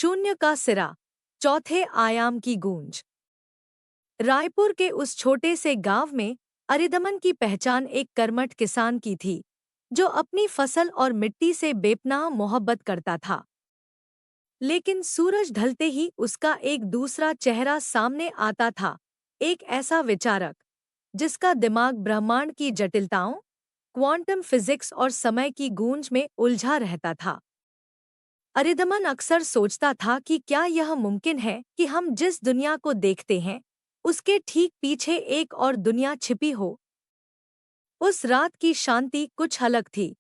शून्य का सिरा, चौथे आयाम की गूंज। रायपुर के उस छोटे से गांव में अरिदमन की पहचान एक कर्मठ किसान की थी, जो अपनी फसल और मिट्टी से बेपनाह मोहब्बत करता था। लेकिन सूरज ढलते ही उसका एक दूसरा चेहरा सामने आता था, एक ऐसा विचारक जिसका दिमाग ब्रह्मांड की जटिलताओं, क्वांटम फिजिक्स और समय की गूंज में उलझा रहता था। अरिदमन अक्सर सोचता था कि क्या यह मुमकिन है कि हम जिस दुनिया को देखते हैं, उसके ठीक पीछे एक और दुनिया छिपी हो। उस रात की शांति कुछ अलग थी।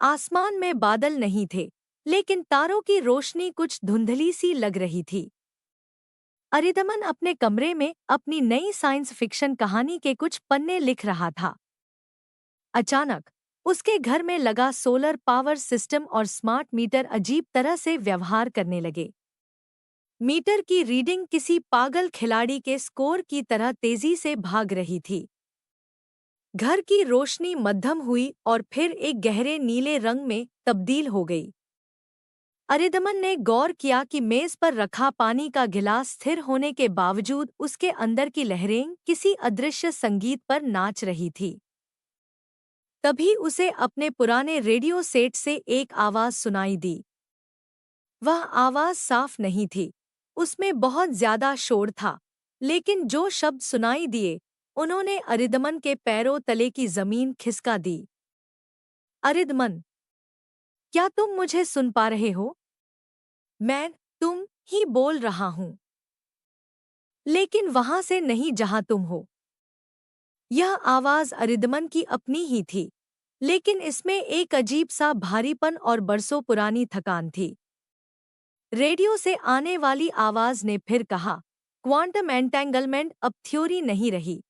आसमान में बादल नहीं थे, लेकिन तारों की रोशनी कुछ धुंधली सी लग रही थी। अरिदमन अपने कमरे में अपनी नई साइंस फिक्शन कहानी के कुछ पन्ने लिख रहा था। अचानक उसके घर में लगा सोलर पावर सिस्टम और स्मार्ट मीटर अजीब तरह से व्यवहार करने लगे। मीटर की रीडिंग किसी पागल खिलाड़ी के स्कोर की तरह तेजी से भाग रही थी। घर की रोशनी मध्यम हुई और फिर एक गहरे नीले रंग में तब्दील हो गई। अरिदमन ने गौर किया कि मेज पर रखा पानी का गिलास स्थिर होने के बावजूद उसके अंदर की लहरें किसी अदृश्य संगीत पर नाच रही थी। तभी उसे अपने पुराने रेडियो सेट से एक आवाज सुनाई दी। वह आवाज साफ नहीं थी, उसमें बहुत ज्यादा शोर था, लेकिन जो शब्द सुनाई दिए, उन्होंने अरिदमन के पैरों तले की जमीन खिसका दी। अरिदमन, क्या तुम मुझे सुन पा रहे हो? मैं तुम ही बोल रहा हूं, लेकिन वहां से नहीं जहां तुम हो। यह आवाज अरिदमन की अपनी ही थी, लेकिन इसमें एक अजीब सा भारीपन और बरसों पुरानी थकान थी। रेडियो से आने वाली आवाज ने फिर कहा, क्वांटम एंटेंगलमेंट अब थ्योरी नहीं रही।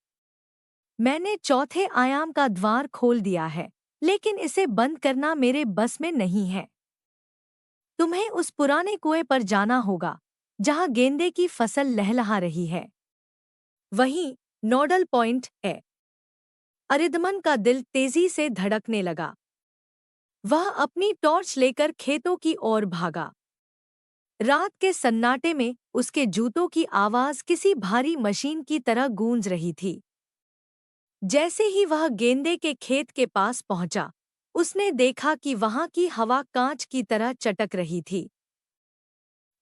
मैंने चौथे आयाम का द्वार खोल दिया है, लेकिन इसे बंद करना मेरे बस में नहीं है। तुम्हें उस पुराने कुएं पर जाना होगा, जहां गेंदे की फसल लहलहा रही है। वहीं नोडल पॉइंट है। अरिदमन का दिल तेजी से धड़कने लगा। वह अपनी टॉर्च लेकर खेतों की ओर भागा। रात के सन्नाटे में उसके जूतों की आवाज किसी भारी मशीन की तरह गूंज रही थी। जैसे ही वह गेंदे के खेत के पास पहुंचा, उसने देखा कि वहां की हवा कांच की तरह चटक रही थी।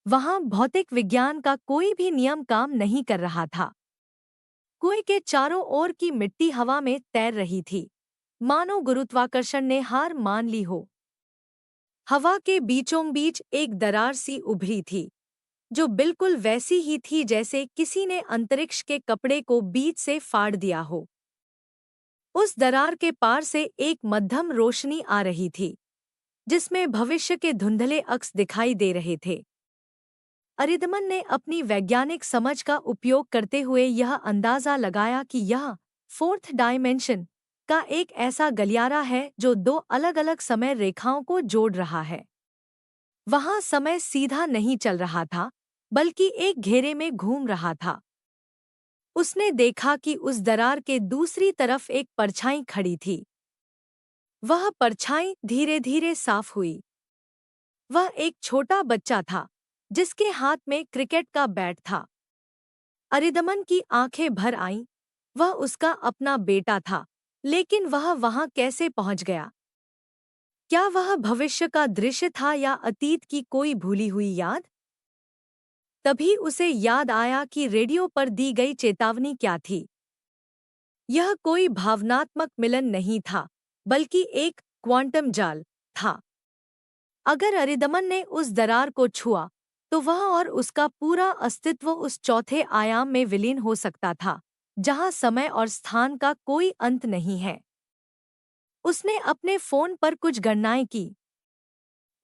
वहां भौतिक विज्ञान का कोई भी नियम काम नहीं कर रहा था। कुएं के चारों ओर की मिट्टी हवा में तैर रही थी, मानो गुरुत्वाकर्षण ने हार मान ली हो। हवा के बीचों बीच एक दरार सी उभरी थी, जो बिल्कुल वैसी ही थी जैसे किसी ने अंतरिक्ष के कपड़े को बीच से फाड़ दिया हो। उस दरार के पार से एक मध्यम रोशनी आ रही थी, जिसमें भविष्य के धुंधले अक्स दिखाई दे रहे थे। अरिदमन ने अपनी वैज्ञानिक समझ का उपयोग करते हुए यह अंदाजा लगाया कि यह फोर्थ डायमेंशन का एक ऐसा गलियारा है जो दो अलग-अलग समय रेखाओं को जोड़ रहा है। वहां समय सीधा नहीं चल रहा था, बल्कि एक घेरे में घूम रहा था। उसने देखा कि उस दरार के दूसरी तरफ एक परछाई खड़ी थी। वह परछाई धीरे-धीरे साफ हुई। वह एक छोटा बच्चा था, जिसके हाथ में क्रिकेट का बैट था। अरिदमन की आंखें भर आईं। वह उसका अपना बेटा था, लेकिन वह वहां कैसे पहुंच गया? क्या वह भविष्य का दृश्य था या अतीत की कोई भूली हुई याद? तभी उसे याद आया कि रेडियो पर दी गई चेतावनी क्या थी। यह कोई भावनात्मक मिलन नहीं था, बल्कि एक क्वांटम जाल था। अगर अरिदमन ने उस दरार को छुआ, तो वह और उसका पूरा अस्तित्व उस चौथे आयाम में विलीन हो सकता था, जहां समय और स्थान का कोई अंत नहीं है। उसने अपने फोन पर कुछ गणनाएं की।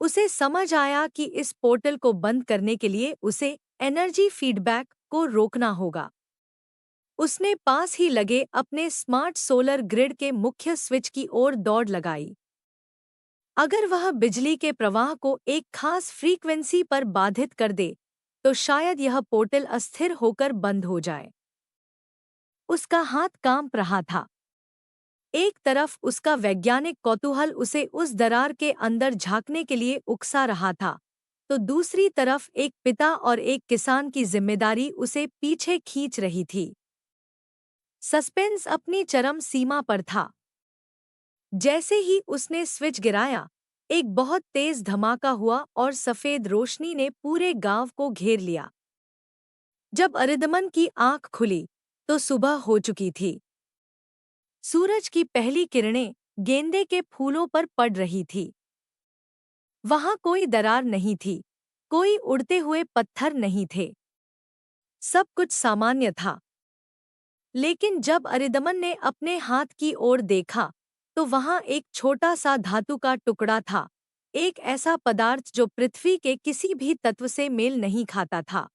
उसे समझ आया कि इस पोर्टल को बंद करने के लिए उसे एनर्जी फीडबैक को रोकना होगा। उसने पास ही लगे अपने स्मार्ट सोलर ग्रिड के मुख्य स्विच की ओर दौड़ लगाई। अगर वह बिजली के प्रवाह को एक खास फ्रीक्वेंसी पर बाधित कर दे, तो शायद यह पोर्टल अस्थिर होकर बंद हो जाए। उसका हाथ कांप रहा था। एक तरफ उसका वैज्ञानिक कौतूहल उसे उस दरार के अंदर झांकने के लिए उकसा रहा था, तो दूसरी तरफ एक पिता और एक किसान की जिम्मेदारी उसे पीछे खींच रही थी। सस्पेंस अपनी चरम सीमा पर था। जैसे ही उसने स्विच गिराया, एक बहुत तेज धमाका हुआ और सफेद रोशनी ने पूरे गांव को घेर लिया। जब अरिदमन की आंख खुली, तो सुबह हो चुकी थी। सूरज की पहली किरणें गेंदे के फूलों पर पड़ रही थी। वहां कोई दरार नहीं थी, कोई उड़ते हुए पत्थर नहीं थे। सब कुछ सामान्य था। लेकिन जब अरिदमन ने अपने हाथ की ओर देखा, तो वहां एक छोटा सा धातु का टुकड़ा था, एक ऐसा पदार्थ जो पृथ्वी के किसी भी तत्व से मेल नहीं खाता था।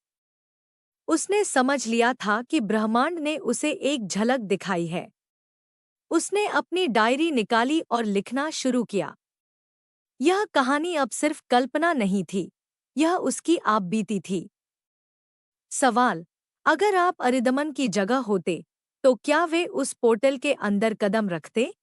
उसने समझ लिया था कि ब्रह्मांड ने उसे एक झलक दिखाई है। उसने अपनी डायरी निकाली और लिखना शुरू किया। यह कहानी अब सिर्फ कल्पना नहीं थी, यह उसकी आपबीती थी। सवाल: अगर आप अरिदमन की जगह होते, तो क्या वे उस पोर्टल के अंदर कदम रखते?